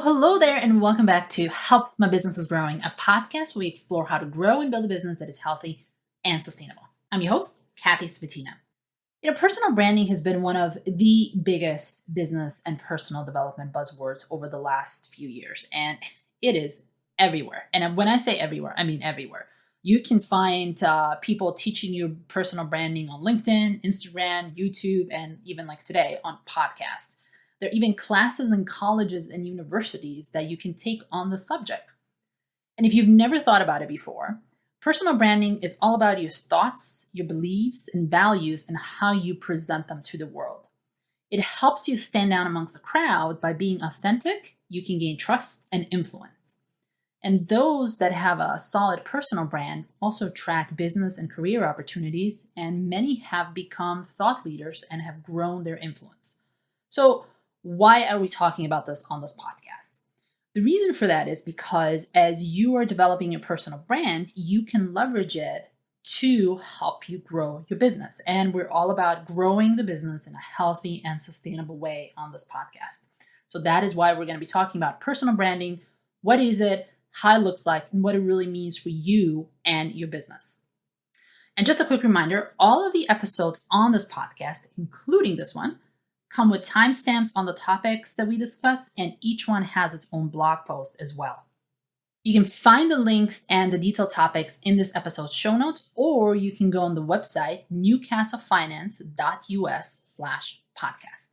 Hello there, and welcome back to Help My Business is Growing, a podcast where we explore how to grow and build a business that is healthy and sustainable. I'm your host, Kathy Svatina. Personal branding has been one of the biggest business and personal development buzzwords over the last few years, and it is everywhere. And when I say everywhere, I mean everywhere. You can find people teaching you personal branding on LinkedIn, Instagram, YouTube, and even like today on podcasts. There are even classes in colleges and universities that you can take on the subject. And if you've never thought about it before, personal branding is all about your thoughts, your beliefs, and values and how you present them to the world. It helps you stand out amongst the crowd by being authentic. You can gain trust and influence. And those that have a solid personal brand also track business and career opportunities, and many have become thought leaders and have grown their influence. So, why are we talking about this on this podcast? The reason for that is because as you are developing your personal brand, you can leverage it to help you grow your business. And we're all about growing the business in a healthy and sustainable way on this podcast. So that is why we're going to be talking about personal branding. What is it, how it looks like, and what it really means for you and your business. And just a quick reminder, all of the episodes on this podcast, including this one, come with timestamps on the topics that we discuss, and each one has its own blog post as well. You can find the links and the detailed topics in this episode's show notes, or you can go on the website newcastlefinance.us/podcast.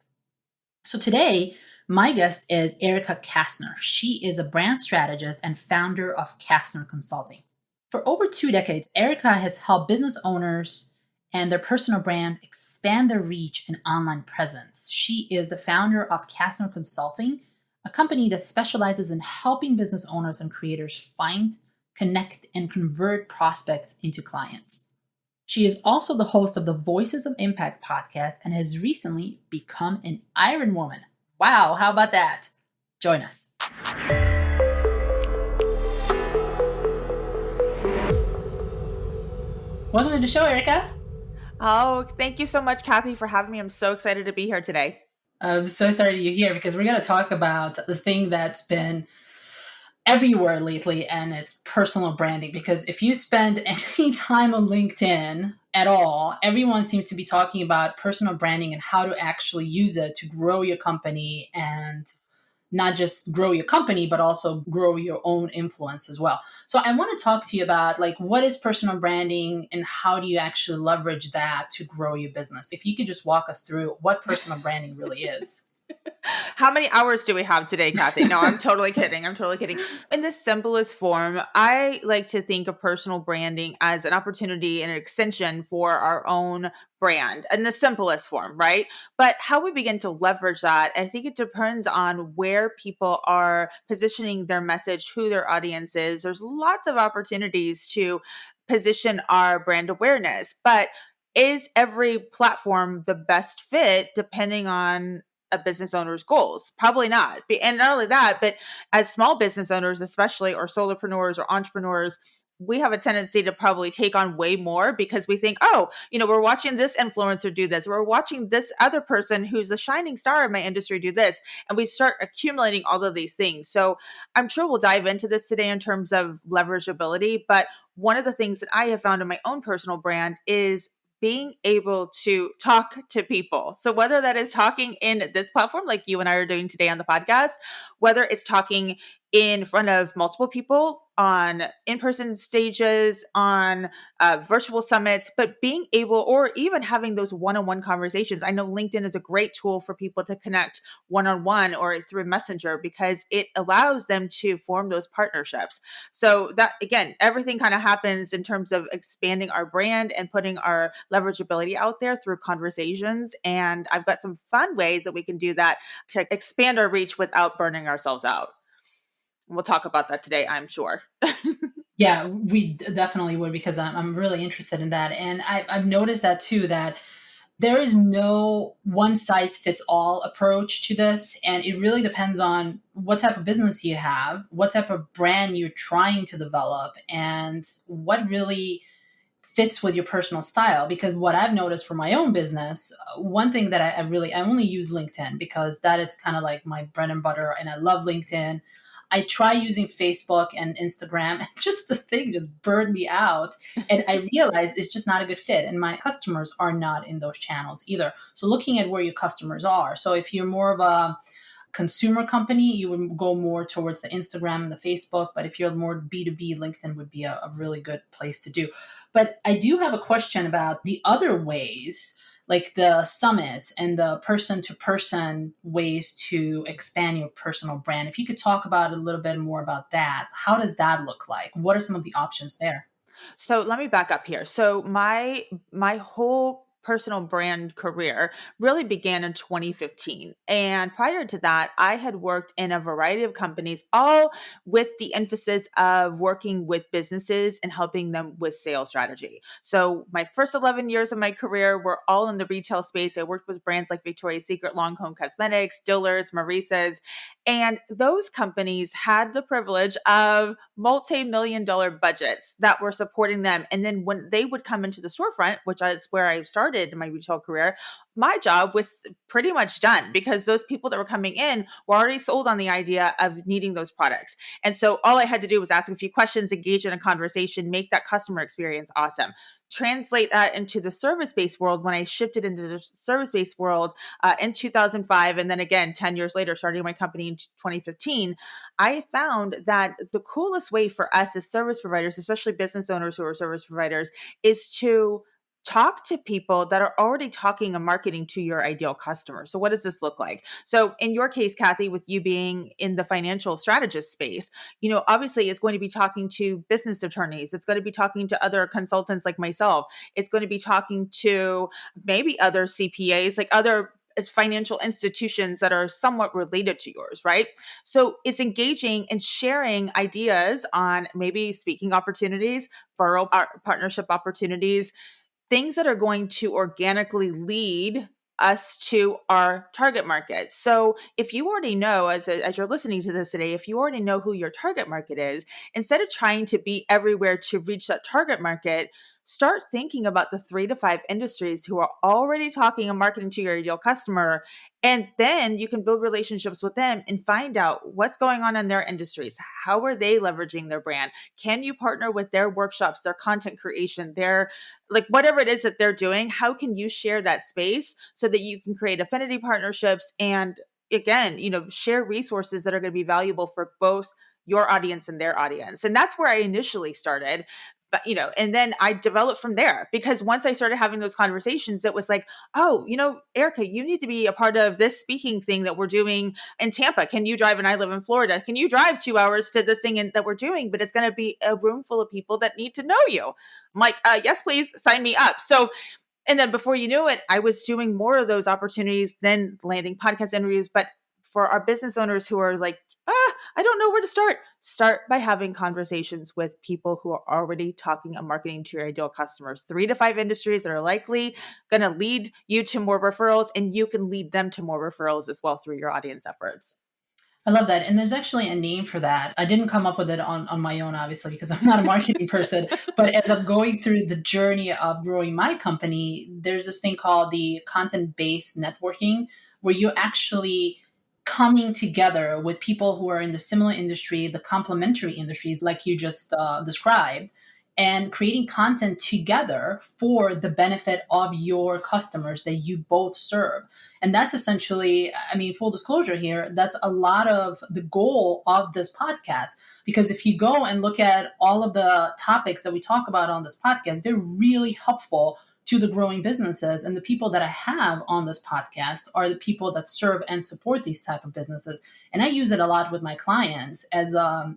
So today, my guest is Erica Castner. She is a brand strategist and founder of Castner Consulting. For over 2 decades, Erica has helped business owners and their personal brand expand their reach and online presence. She is the founder of Castner Consulting, a company that specializes in helping business owners and creators find, connect, and convert prospects into clients. She is also the host of the Voices of Impact podcast and has recently become an Iron Woman. Wow, how about that? Join us. Welcome to the show, Erica. Oh, thank you so much, Kathy, for having me. I'm so excited to be here today. I'm so excited you're here because we're going to talk about the thing that's been everywhere lately, and it's personal branding. Because if you spend any time on LinkedIn at all, everyone seems to be talking about personal branding and how to actually use it to grow your company, and not just grow your company, but also grow your own influence as well. So I want to talk to you about what is personal branding and how do you actually leverage that to grow your business? If you could just walk us through what personal branding really is. How many hours do we have today, Kathy? No, I'm totally kidding. In the simplest form, I like to think of personal branding as an opportunity and an extension for our own brand in the simplest form, right? But how we begin to leverage that, I think it depends on where people are positioning their message, who their audience is. There's lots of opportunities to position our brand awareness, but is every platform the best fit depending on a business owner's goals? Probably not. And not only that, but as small business owners, especially, or solopreneurs or entrepreneurs, we have a tendency to probably take on way more because we think, we're watching this influencer do this. We're watching this other person who's a shining star in my industry do this. And we start accumulating all of these things. So I'm sure we'll dive into this today in terms of leverageability. But one of the things that I have found in my own personal brand is being able to talk to people. So whether that is talking in this platform like you and I are doing today on the podcast, whether it's talking in front of multiple people on in-person stages, on virtual summits, but being able, or even having those one-on-one conversations. I know LinkedIn is a great tool for people to connect one-on-one or through Messenger because it allows them to form those partnerships. So that, again, everything kind of happens in terms of expanding our brand and putting our leverageability out there through conversations. And I've got some fun ways that we can do that to expand our reach without burning ourselves out. We'll talk about that today, I'm sure. Yeah, we definitely would, because I'm really interested in that. And I've noticed that too, that there is no one size fits all approach to this. And it really depends on what type of business you have, what type of brand you're trying to develop, and what really fits with your personal style. Because what I've noticed for my own business, one thing that I only use LinkedIn because that is kind of like my bread and butter, and I love LinkedIn. I try using Facebook and Instagram, and just the thing just burned me out. And I realized it's just not a good fit. And my customers are not in those channels either. So looking at where your customers are. So if you're more of a consumer company, you would go more towards the Instagram and the Facebook. But if you're more B2B, LinkedIn would be a really good place to do. But I do have a question about the other ways, like the summits and the person to person ways to expand your personal brand. If you could talk about a little bit more about that, how does that look like? What are some of the options there? So let me back up here. So my whole personal brand career really began in 2015. And prior to that, I had worked in a variety of companies, all with the emphasis of working with businesses and helping them with sales strategy. So my first 11 years of my career were all in the retail space. I worked with brands like Victoria's Secret, Lancome Cosmetics, Dillard's, Marisa's, and those companies had the privilege of multi-million dollar budgets that were supporting them. And then when they would come into the storefront, which is where I started my retail career, my job was pretty much done because those people that were coming in were already sold on the idea of needing those products. And so all I had to do was ask a few questions, engage in a conversation, make that customer experience awesome. Translate that into the service-based world when I shifted into the service-based world in 2005. And then again, 10 years later, starting my company in 2015, I found that the coolest way for us as service providers, especially business owners who are service providers, is to talk to people that are already talking and marketing to your ideal customer. So what does this look like? So in your case, Kathy, with you being in the financial strategist space, obviously it's going to be talking to business attorneys. It's going to be talking to other consultants like myself. It's going to be talking to maybe other CPAs, like other financial institutions that are somewhat related to yours, right? So it's engaging and sharing ideas on maybe speaking opportunities, referral partnership opportunities, things that are going to organically lead us to our target market. So if you already know, as you're listening to this today, if you already know who your target market is, instead of trying to be everywhere to reach that target market, start thinking about the 3 to 5 industries who are already talking and marketing to your ideal customer. And then you can build relationships with them and find out what's going on in their industries. How are they leveraging their brand? Can you partner with their workshops, their content creation, their like whatever it is that they're doing? How can you share that space so that you can create affinity partnerships and again, share resources that are going to be valuable for both your audience and their audience. And that's where I initially started. But, and then I developed from there because once I started having those conversations, it was like, oh, Erica, you need to be a part of this speaking thing that we're doing in Tampa. Can you drive? And I live in Florida. Can you drive 2 hours to this thing that we're doing? But it's going to be a room full of people that need to know you. I'm like, yes, please sign me up. So, and then before you knew it, I was doing more of those opportunities, then landing podcast interviews. But for our business owners who are like, I don't know where to start by having conversations with people who are already talking and marketing to your ideal customers. 3 to 5 industries that are likely going to lead you to more referrals, and you can lead them to more referrals as well through your audience efforts. I love that. And there's actually a name for that. I didn't come up with it on my own, obviously, because I'm not a marketing person. But as I'm going through the journey of growing my company, there's this thing called the content-based networking, where you're actually coming together with people who are in the similar industry, the complementary industries, like you just described, and creating content together for the benefit of your customers that you both serve. And that's essentially, I mean, full disclosure here, that's a lot of the goal of this podcast. Because if you go and look at all of the topics that we talk about on this podcast, they're really helpful to the growing businesses. And the people that I have on this podcast are the people that serve and support these type of businesses. And I use it a lot with my clients as a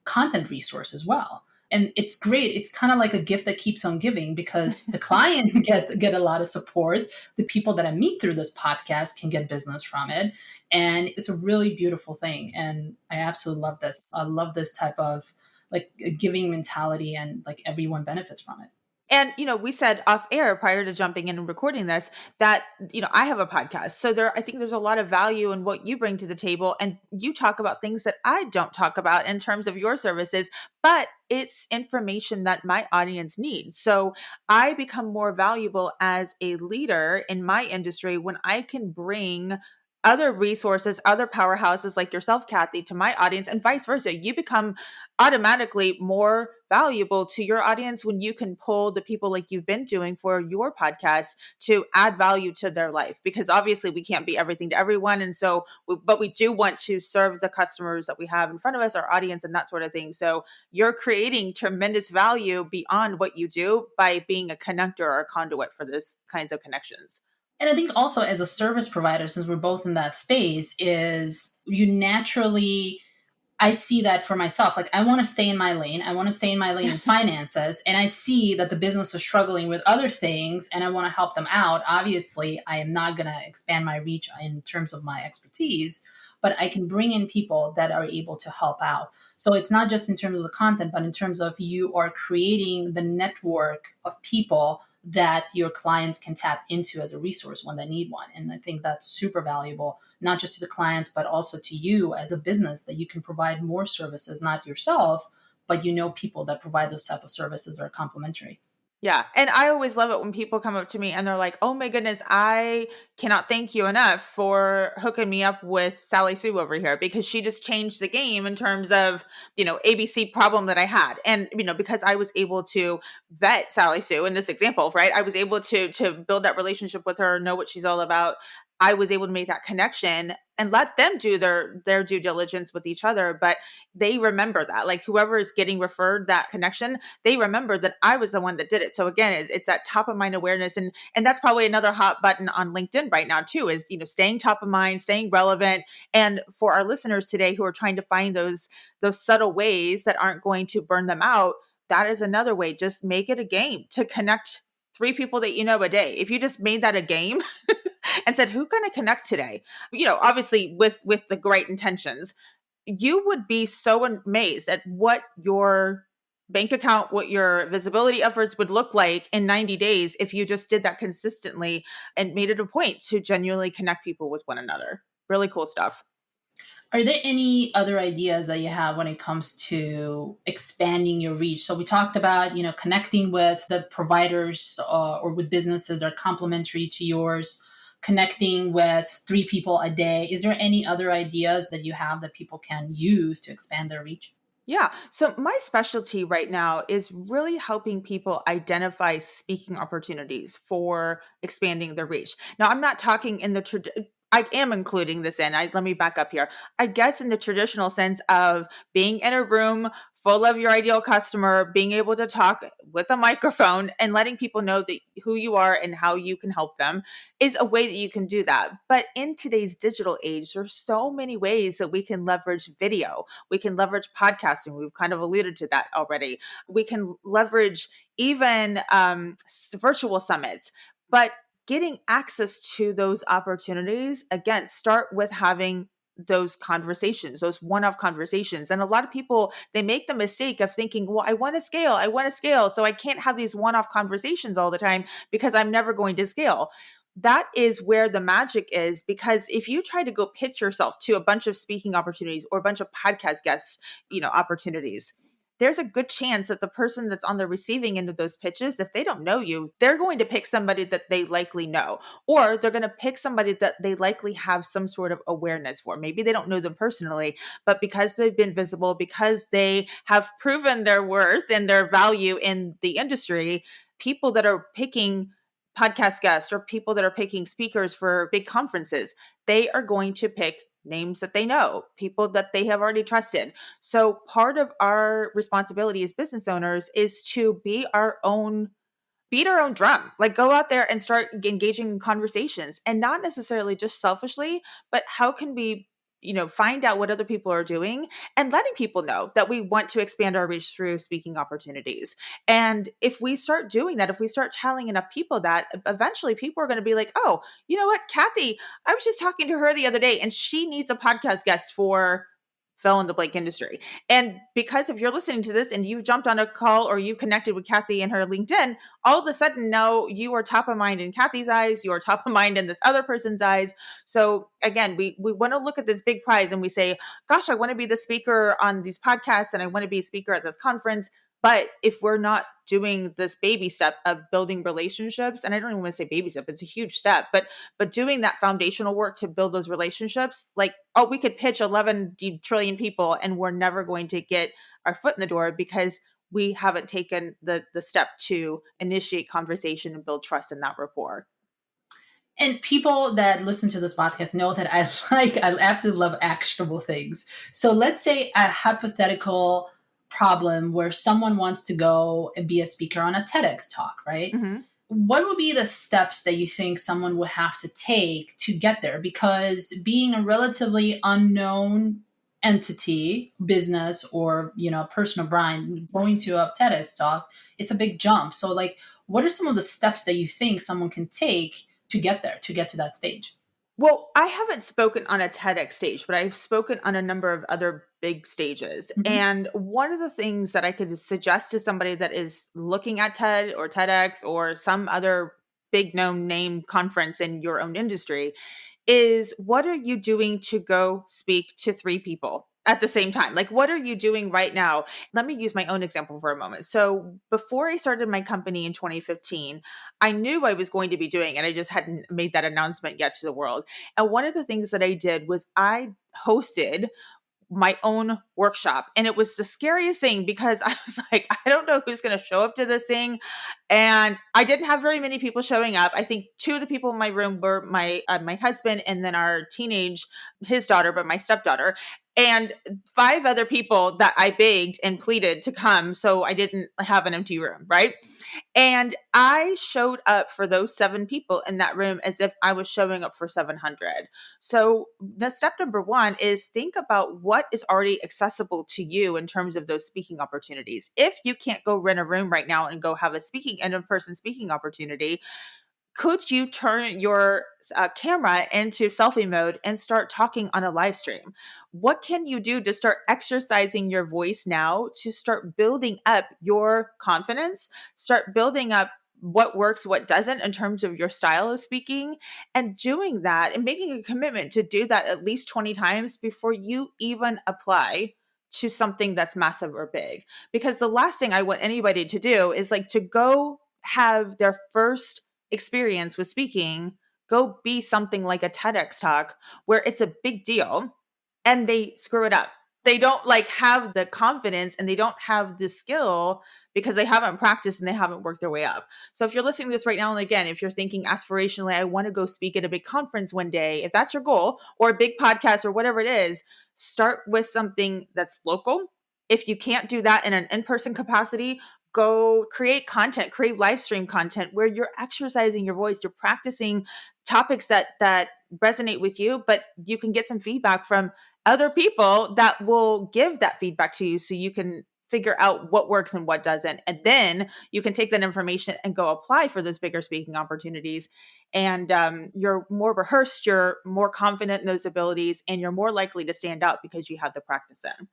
content resource as well. And it's great. It's kind of like a gift that keeps on giving because the client get a lot of support. The people that I meet through this podcast can get business from it. And it's a really beautiful thing. And I absolutely love this. I love this type of like giving mentality and like everyone benefits from it. And, we said off air prior to jumping in and recording this that, I have a podcast. So I think there's a lot of value in what you bring to the table. And you talk about things that I don't talk about in terms of your services, but it's information that my audience needs. So I become more valuable as a leader in my industry when I can bring other resources, other powerhouses like yourself, Kathy, to my audience, and vice versa. You become automatically more valuable to your audience when you can pull the people like you've been doing for your podcast to add value to their life, because obviously we can't be everything to everyone. And so, but we do want to serve the customers that we have in front of us, our audience, and that sort of thing. So you're creating tremendous value beyond what you do by being a connector or a conduit for this kinds of connections. And I think also as a service provider, since we're both in that space, is you naturally, I see that for myself. Like, I want to stay in my lane. I want to stay in my lane in finances. And I see that the business is struggling with other things and I want to help them out. Obviously, I am not going to expand my reach in terms of my expertise, but I can bring in people that are able to help out. So it's not just in terms of the content, but in terms of you are creating the network of people that your clients can tap into as a resource when they need one. And I think that's super valuable, not just to the clients, but also to you as a business, that you can provide more services, not yourself, but people that provide those type of services are complementary. Yeah. And I always love it when people come up to me and they're like, oh my goodness, I cannot thank you enough for hooking me up with Sally Sue over here, because she just changed the game in terms of, ABC problem that I had. And, because I was able to vet Sally Sue in this example, right? I was able to build that relationship with her, know what she's all about. I was able to make that connection and let them do their due diligence with each other. But they remember that, like, whoever is getting referred that connection, they remember that I was the one that did it. So again, it's that top of mind awareness. And that's probably another hot button on LinkedIn right now too, is, staying top of mind, staying relevant. And for our listeners today who are trying to find those subtle ways that aren't going to burn them out, that is another way. Just make it a game to connect 3 people that you know a day. If you just made that a game and said, who can I connect today? Obviously with the great intentions, you would be so amazed at what your bank account, what your visibility efforts would look like in 90 days if you just did that consistently and made it a point to genuinely connect people with one another. Really cool stuff. Are there any other ideas that you have when it comes to expanding your reach? So we talked about, connecting with the providers or with businesses that are complementary to yours, connecting with 3 people a day. Is there any other ideas that you have that people can use to expand their reach? Yeah. So my specialty right now is really helping people identify speaking opportunities for expanding their reach. Now, I'm not talking in the I am including this in. Let me back up here. I guess in the traditional sense of being in a room full of your ideal customer, being able to talk with a microphone and letting people know that who you are and how you can help them is a way that you can do that. But in today's digital age, there's so many ways that we can leverage video. We can leverage podcasting. We've kind of alluded to that already. We can leverage even virtual summits. But getting access to those opportunities, again, start with having those conversations, those one-off conversations. And a lot of people, they make the mistake of thinking, well, I want to scale. So I can't have these one-off conversations all the time because I'm never going to scale. That is where the magic is, because if you try to go pitch yourself to a bunch of speaking opportunities or a bunch of podcast guests, opportunities, there's a good chance that the person that's on the receiving end of those pitches, if they don't know you, they're going to pick somebody that they likely know, or they're going to pick somebody that they likely have some sort of awareness for. Maybe they don't know them personally, but because they've been visible, because they have proven their worth and their value in the industry, people that are picking podcast guests or people that are picking speakers for big conferences, they are going to pick names that they know, people that they have already trusted. So part of our responsibility as business owners is to beat our own drum, like go out there and start engaging in conversations, and not necessarily just selfishly, but how can we, find out what other people are doing and letting people know that we want to expand our reach through speaking opportunities. And if we start doing that, if we start telling enough people that, eventually people are going to be like, oh, you know what, Kathy, I was just talking to her the other day and she needs a podcast guest for fill in the blank industry. And because if you're listening to this and you've jumped on a call or you connected with Kathy and her LinkedIn, all of a sudden now you are top of mind in Kathy's eyes, you are top of mind in this other person's eyes. So again, we want to look at this big prize and we say, gosh, I want to be the speaker on these podcasts and I want to be a speaker at this conference. But if we're not doing this baby step of building relationships, and I don't even want to say baby step, it's a huge step, but doing that foundational work to build those relationships, like, oh, we could pitch 11 trillion people and we're never going to get our foot in the door because we haven't taken the step to initiate conversation and build trust in that rapport. And people that listen to this podcast know that I absolutely love actionable things. So let's say a hypothetical problem where someone wants to go and be a speaker on a TEDx talk, right? Mm-hmm. What would be the steps that you think someone would have to take to get there? Because being a relatively unknown entity, business or, personal brand, going to a TEDx talk, it's a big jump. So like, what are some of the steps that you think someone can take to get there, to get to that stage? Well, I haven't spoken on a TEDx stage, but I've spoken on a number of other big stages. Mm-hmm. And one of the things that I could suggest to somebody that is looking at TED or TEDx or some other big known name conference in your own industry is, what are you doing to go speak to 3 people at the same time? Like, what are you doing right now? Let me use my own example for a moment. So before I started my company in 2015, I knew I was going to be doing it. I just hadn't made that announcement yet to the world. And one of the things that I did was I hosted my own workshop. And it was the scariest thing because I was like, I don't know who's going to show up to this thing. And I didn't have very many people showing up. I think 2 of the people in my room were my husband and then our his daughter, but my stepdaughter, and 5 other people that I begged and pleaded to come. So I didn't have an empty room. Right. And I showed up for those 7 people in that room as if I was showing up for 700. So the step number 1 is think about what is already accessible to you in terms of those speaking opportunities. If you can't go rent a room right now and go have an in-person speaking opportunity, could you turn your camera into selfie mode and start talking on a live stream? What can you do to start exercising your voice now to start building up your confidence, start building up what works, what doesn't in terms of your style of speaking, and doing that and making a commitment to do that at least 20 times before you even apply to something that's massive or big? Because the last thing I want anybody to do is like to go have their first experience with speaking, go be something like a TEDx talk where it's a big deal and they screw it up. They don't like have the confidence and they don't have the skill because they haven't practiced and they haven't worked their way up. So if you're listening to this right now, and again, if you're thinking aspirationally, I want to go speak at a big conference one day, if that's your goal, or a big podcast or whatever it is, start with something that's local. If you can't do that in an in-person capacity, go create content, create live stream content where you're exercising your voice, you're practicing topics that resonate with you, but you can get some feedback from other people that will give that feedback to you so you can figure out what works and what doesn't. And then you can take that information and go apply for those bigger speaking opportunities. And you're more rehearsed, you're more confident in those abilities, and you're more likely to stand out because you have the practice in.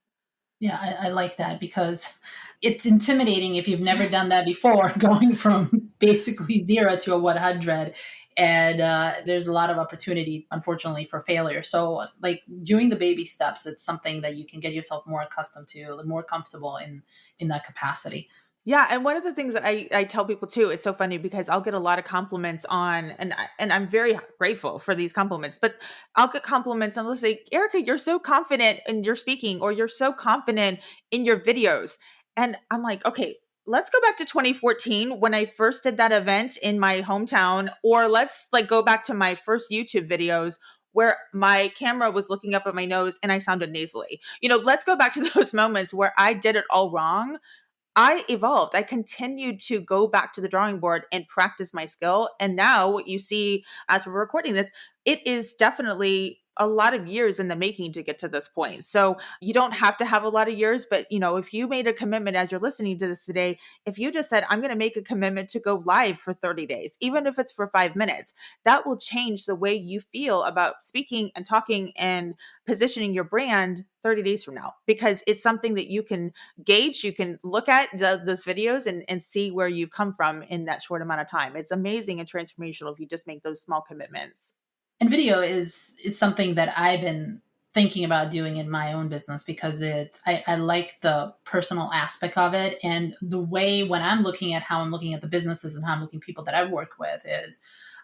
Yeah, I like that because it's intimidating if you've never done that before, going from basically 0 to a 100. And there's a lot of opportunity, unfortunately, for failure. So like doing the baby steps, it's something that you can get yourself more accustomed to, more comfortable in that capacity. Yeah. And one of the things that I tell people too, it's so funny because I'll get a lot of compliments on, and I'm very grateful for these compliments, but I'll get compliments and they'll say, Erica, you're so confident in your speaking, or you're so confident in your videos. And I'm like, okay, let's go back to 2014 when I first did that event in my hometown, or let's like go back to my first YouTube videos where my camera was looking up at my nose and I sounded nasally. Let's go back to those moments where I did it all wrong. I evolved. I continued to go back to the drawing board and practice my skill. And now what you see as we're recording this, it is definitely a lot of years in the making to get to this point. So you don't have to have a lot of years, but if you made a commitment as you're listening to this today, if you just said, I'm going to make a commitment to go live for 30 days, even if it's for 5 minutes, that will change the way you feel about speaking and talking and positioning your brand 30 days from now, because it's something that you can gauge. You can look at those videos and see where you've come from in that short amount of time. It's amazing and transformational if you just make those small commitments. And video it's something that I've been thinking about doing in my own business because I like the personal aspect of it. And the way when I'm looking at how I'm looking at the businesses and how I'm looking at people that I work with is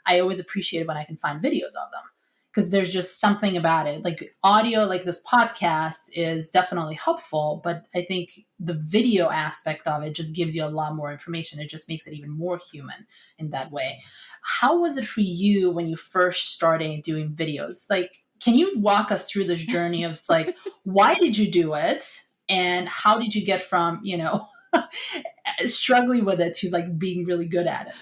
I always appreciate when I can find videos of them, because there's just something about it. Like audio, like this podcast is definitely helpful, but I think the video aspect of it just gives you a lot more information. It just makes it even more human in that way. How was it for you when you first started doing videos? Like, can you walk us through this journey of like, why did you do it? And how did you get from, struggling with it to like being really good at it?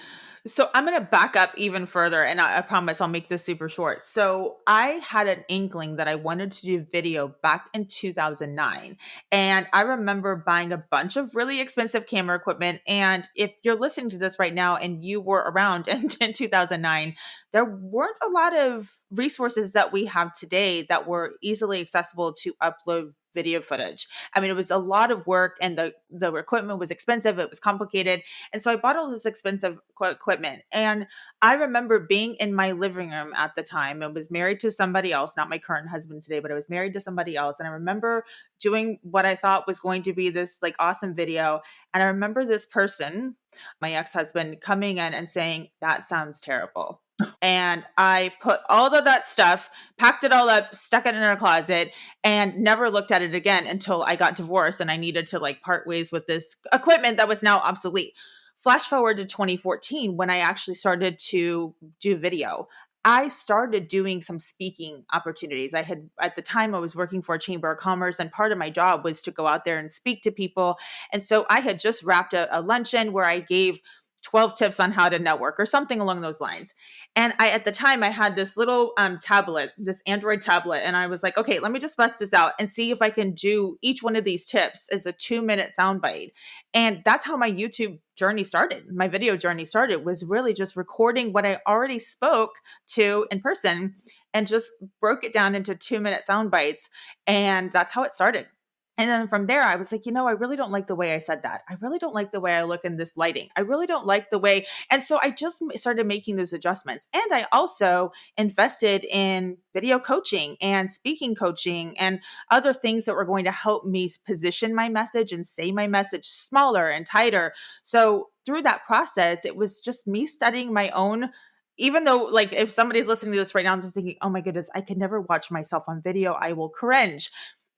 So I'm going to back up even further, and I promise I'll make this super short. So I had an inkling that I wanted to do video back in 2009. And I remember buying a bunch of really expensive camera equipment. And if you're listening to this right now and you were around in 2009, there weren't a lot of resources that we have today that were easily accessible to upload video footage. I mean, it was a lot of work, and the equipment was expensive. It was complicated. And so I bought all this expensive equipment. And I remember being in my living room at the time. I was married to somebody else, not my current husband today, but I was married to somebody else. And I remember doing what I thought was going to be this like awesome video. And I remember this person, my ex-husband, coming in and saying, "That sounds terrible." And I put all of that stuff, packed it all up, stuck it in our closet, and never looked at it again until I got divorced and I needed to like part ways with this equipment that was now obsolete. Flash forward to 2014 when I actually started to do video. I started doing some speaking opportunities. At the time, I was working for a chamber of commerce, and part of my job was to go out there and speak to people. And so I had just wrapped a luncheon where I gave 12 tips on how to network or something along those lines. And at the time I had this little tablet, this Android tablet. And I was like, okay, let me just bust this out and see if I can do each one of these tips as a 2-minute soundbite. And that's how my YouTube journey started. My video journey started, was really just recording what I already spoke to in person and just broke it down into 2-minute sound bites. And that's how it started. And then from there, I was like, I really don't like the way I said that. I really don't like the way I look in this lighting. I really don't like the way. And so I just started making those adjustments. And I also invested in video coaching and speaking coaching and other things that were going to help me position my message and say my message smaller and tighter. So through that process, it was just me studying my own. Even though, like, if somebody's listening to this right now and they're thinking, oh my goodness, I could never watch myself on video, I will cringe.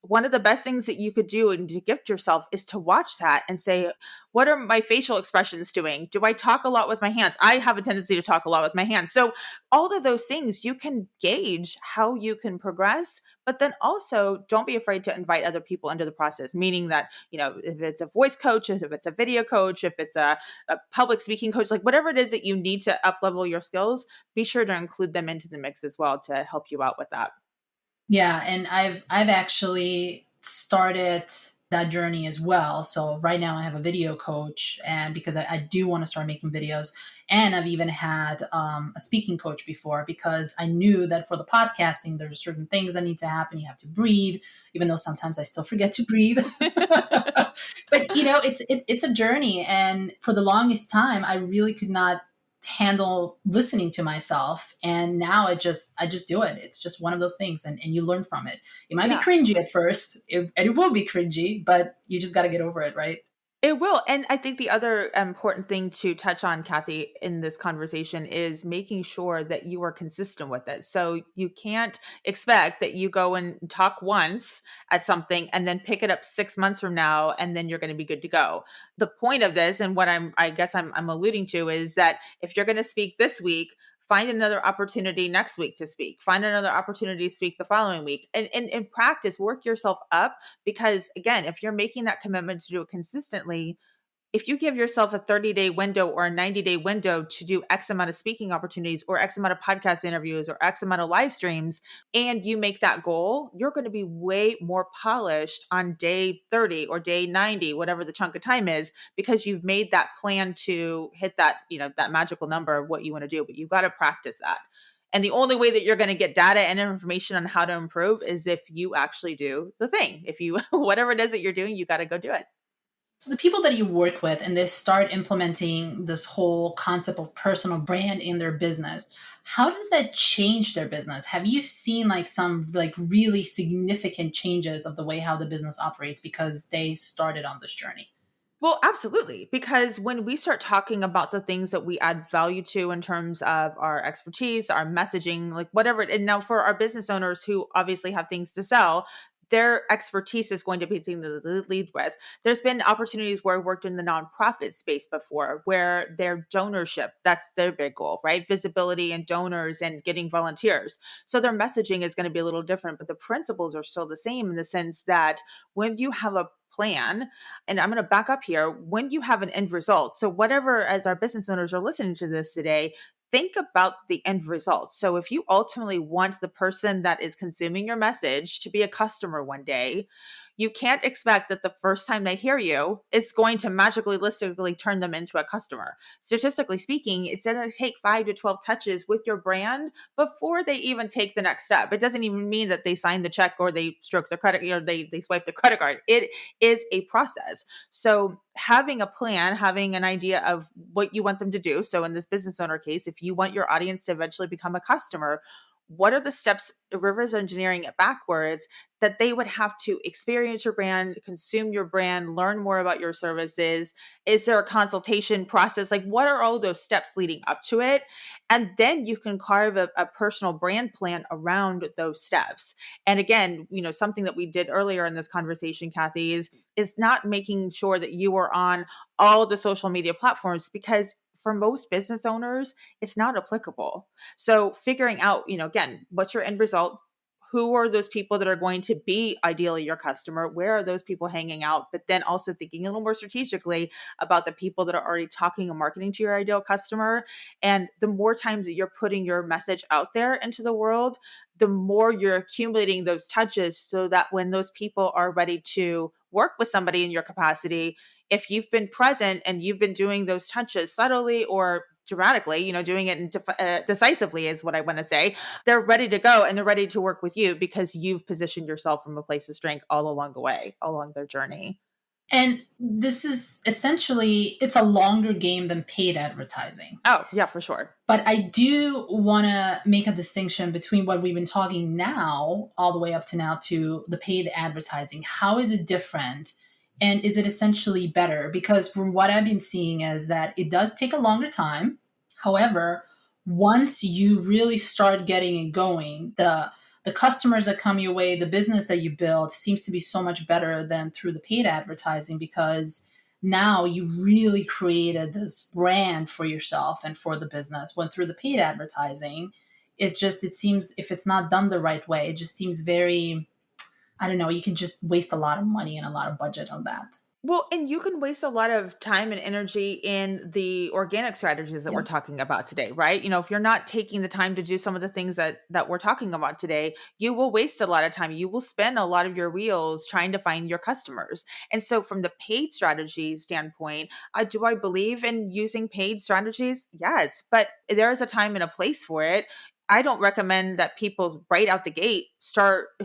One of the best things that you could do and to gift yourself is to watch that and say, what are my facial expressions doing? Do I talk a lot with my hands? I have a tendency to talk a lot with my hands. So all of those things, you can gauge how you can progress, but then also don't be afraid to invite other people into the process, meaning that, if it's a voice coach, if it's a video coach, if it's a public speaking coach, like whatever it is that you need to up level your skills, be sure to include them into the mix as well to help you out with that. Yeah, and I've actually started that journey as well. So right now I have a video coach, and because I do want to start making videos, and I've even had a speaking coach before, because I knew that for the podcasting, there's certain things that need to happen. You have to breathe, even though sometimes I still forget to breathe. But it's a journey, and for the longest time, I really could not handle listening to myself, and now I just do it. It's just one of those things, and you learn from it. It might be cringy at first, and it will be cringy, but you just got to get over it, right? It will. And I think the other important thing to touch on, Kathy, in this conversation is making sure that you are consistent with it. So you can't expect that you go and talk once at something and then pick it up 6 months from now, and then you're going to be good to go. The point of this, and what I guess I'm alluding to, is that if you're going to speak this week, find another opportunity next week to speak. Find another opportunity to speak the following week. And in practice, work yourself up, because again, if you're making that commitment to do it consistently, if you give yourself a 30-day window or a 90-day window to do X amount of speaking opportunities or X amount of podcast interviews or X amount of live streams, and you make that goal, you're going to be way more polished on day 30 or day 90, whatever the chunk of time is, because you've made that plan to hit that, that magical number of what you want to do. But you've got to practice that. And the only way that you're going to get data and information on how to improve is if you actually do the thing. If you, whatever it is that you're doing, you got to go do it. So the people that you work with and they start implementing this whole concept of personal brand in their business, how does that change their business? Have you seen some really significant changes of the way how the business operates because they started on this journey? Well, absolutely. Because when we start talking about the things that we add value to in terms of our expertise, our messaging, like whatever, and now for our business owners who obviously have things to sell, their expertise is going to be the thing that they lead with. There's been opportunities where I worked in the nonprofit space before, where their donorship, that's their big goal, right? Visibility and donors and getting volunteers. So their messaging is going to be a little different, but the principles are still the same in the sense that when you have a plan, and I'm going to back up here, when you have an end result. So whatever, as our business owners are listening to this today, think about the end result. So if you ultimately want the person that is consuming your message to be a customer one day, you can't expect that the first time they hear you is going to magically, listically turn them into a customer. Statistically speaking, it's going to take 5 to 12 touches with your brand before they even take the next step. It doesn't even mean that they sign the check or they stroke the credit or they swipe the credit card. It is a process. So having a plan, having an idea of what you want them to do. So in this business owner case, if you want your audience to eventually become a customer, what are the steps, reverse engineering it backwards, that they would have to experience your brand, consume your brand, learn more about your services? Is there a consultation process? Like, what are all those steps leading up to it? And then you can carve a personal brand plan around those steps. And again, something that we did earlier in this conversation, Kathy, is not making sure that you are on all the social media platforms, because for most business owners, it's not applicable. So figuring out, again, what's your end result? Who are those people that are going to be ideally your customer? Where are those people hanging out? But then also thinking a little more strategically about the people that are already talking and marketing to your ideal customer. And the more times that you're putting your message out there into the world, the more you're accumulating those touches, so that when those people are ready to work with somebody in your capacity, if you've been present and you've been doing those touches subtly or dramatically, doing it decisively is what I want to say, they're ready to go and they're ready to work with you because you've positioned yourself from a place of strength all along the way, along their journey. And this is essentially, it's a longer game than paid advertising. Oh, yeah, for sure. But I do want to make a distinction between what we've been talking now, all the way up to now, to the paid advertising. How is it different? And is it essentially better? Because from what I've been seeing is that it does take a longer time. However, once you really start getting it going, the customers that come your way, the business that you build seems to be so much better than through the paid advertising, because now you really created this brand for yourself and for the business. When through the paid advertising, it seems, if it's not done the right way, it just seems very, I don't know, you can just waste a lot of money and a lot of budget on that. Well, and you can waste a lot of time and energy in the organic strategies that we're talking about today, right? If you're not taking the time to do some of the things that we're talking about today, you will waste a lot of time. You will spend a lot of your wheels trying to find your customers. And so from the paid strategy standpoint, do I believe in using paid strategies? Yes, but there is a time and a place for it. I don't recommend that people right out the gate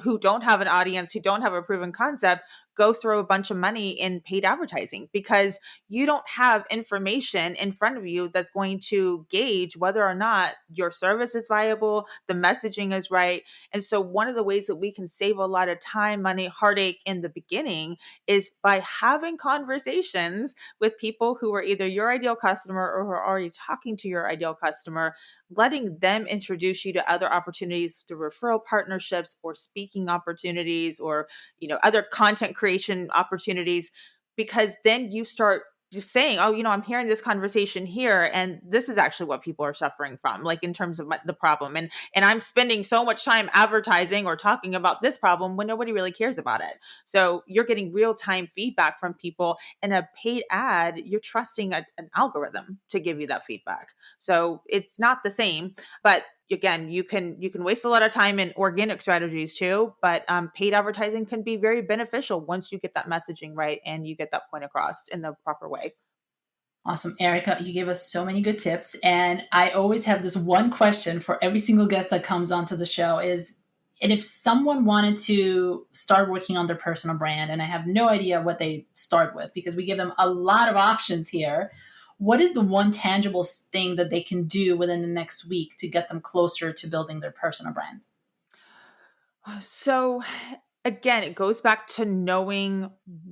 who don't have an audience, who don't have a proven concept, go throw a bunch of money in paid advertising, because you don't have information in front of you that's going to gauge whether or not your service is viable, the messaging is right. And so one of the ways that we can save a lot of time, money, heartache in the beginning is by having conversations with people who are either your ideal customer or who are already talking to your ideal customer, letting them introduce you to other opportunities through referral partnerships or speaking opportunities or other content creation opportunities, because then you start just saying, oh, I'm hearing this conversation here, and this is actually what people are suffering from, like in terms of the problem. And I'm spending so much time advertising or talking about this problem when nobody really cares about it. So you're getting real time feedback from people. In a paid ad, you're trusting an algorithm to give you that feedback. So it's not the same, but again, you can waste a lot of time in organic strategies too, but paid advertising can be very beneficial once you get that messaging right and you get that point across in the proper way. Awesome. Erica, you gave us so many good tips. And I always have this one question for every single guest that comes onto the show and if someone wanted to start working on their personal brand, and I have no idea what they start with because we give them a lot of options here, what is the one tangible thing that they can do within the next week to get them closer to building their personal brand? So again, it goes back to knowing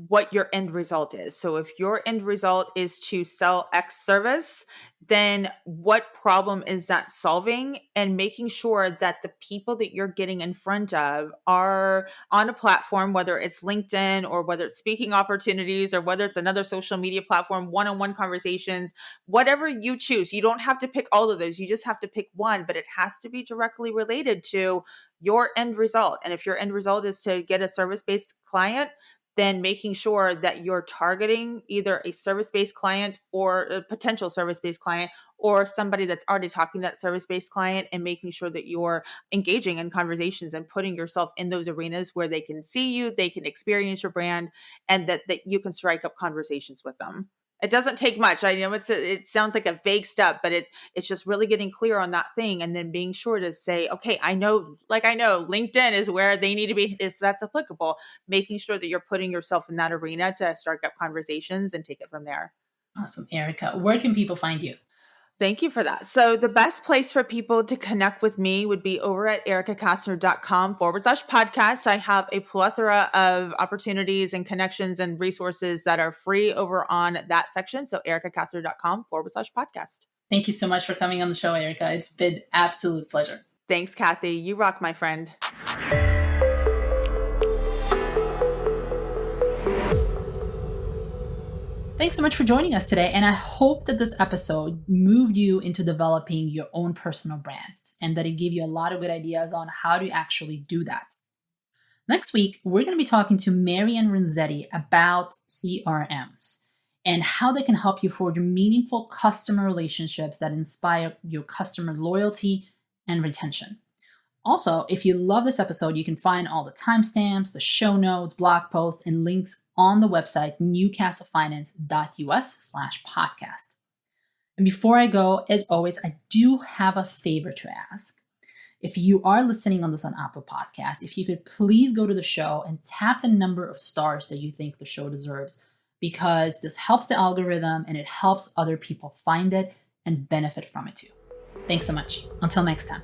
what your end result is. So if your end result is to sell X service, then what problem is that solving? And making sure that the people that you're getting in front of are on a platform, whether it's LinkedIn or whether it's speaking opportunities or whether it's another social media platform, one-on-one conversations, whatever you choose. You don't have to pick all of those. You just have to pick one, but it has to be directly related to your end result. And if your end result is to get a service-based client, then making sure that you're targeting either a service-based client or a potential service-based client or somebody that's already talking to that service-based client, and making sure that you're engaging in conversations and putting yourself in those arenas where they can see you, they can experience your brand, and that you can strike up conversations with them. It doesn't take much. I know it sounds like a vague step, but it's just really getting clear on that thing, and then being sure to say, okay, I know LinkedIn is where they need to be if that's applicable, making sure that you're putting yourself in that arena to start up conversations and take it from there. Awesome. Erica, where can people find you? Thank you for that. So the best place for people to connect with me would be over at ericacastner.com/podcast. I have a plethora of opportunities and connections and resources that are free over on that section. So ericacastner.com/podcast. Thank you so much for coming on the show, Erica. It's been absolute pleasure. Thanks, Kathy. You rock, my friend. Thanks so much for joining us today. And I hope that this episode moved you into developing your own personal brand and that it gave you a lot of good ideas on how to actually do that. Next week, we're going to be talking to Marianne Renzetti about CRMs and how they can help you forge meaningful customer relationships that inspire your customer loyalty and retention. Also, if you love this episode, you can find all the timestamps, the show notes, blog posts, and links on the website newcastlefinance.us/podcast. And before I go, as always, I do have a favor to ask. If you are listening on this on Apple Podcasts, if you could please go to the show and tap the number of stars that you think the show deserves, because this helps the algorithm and it helps other people find it and benefit from it too. Thanks so much. Until next time.